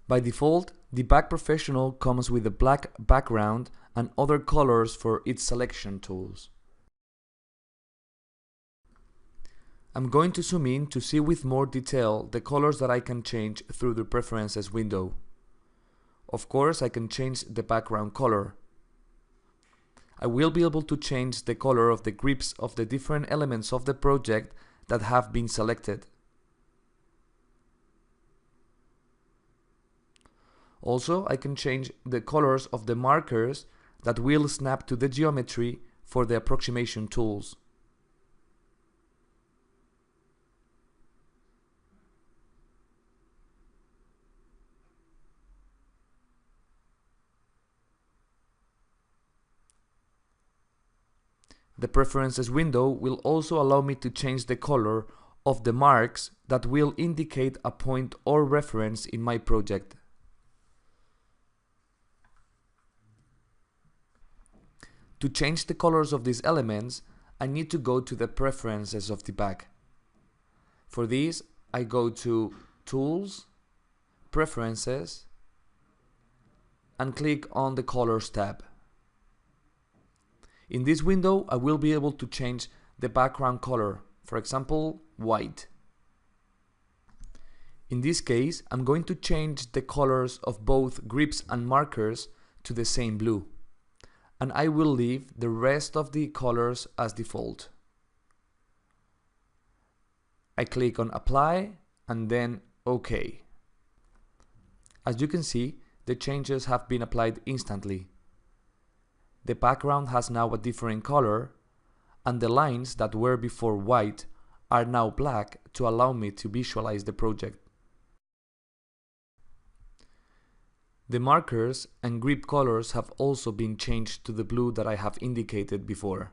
By default, Dibac Professional comes with a black background and other colors for its selection tools. I'm going to zoom in to see with more detail the colors that I can change through the Preferences window. Of course, I can change the background color. I will be able to change the color of the grips of the different elements of the project that have been selected. Also, I can change the colors of the markers that will snap to the geometry for the approximation tools. The Preferences window will also allow me to change the color of the marks that will indicate a point or reference in my project. To change the colors of these elements, I need to go to the Preferences of Dibac. For this, I go to Tools, Preferences, and click on the Colors tab. In this window, I will be able to change the background color, for example, white. In this case, I'm going to change the colors of both grips and markers to the same blue, and I will leave the rest of the colors as default. I click on Apply and then OK. As you can see, the changes have been applied instantly. The background has now a different color, and the lines that were before white are now black to allow me to visualize the project. The markers and grip colors have also been changed to the blue that I have indicated before.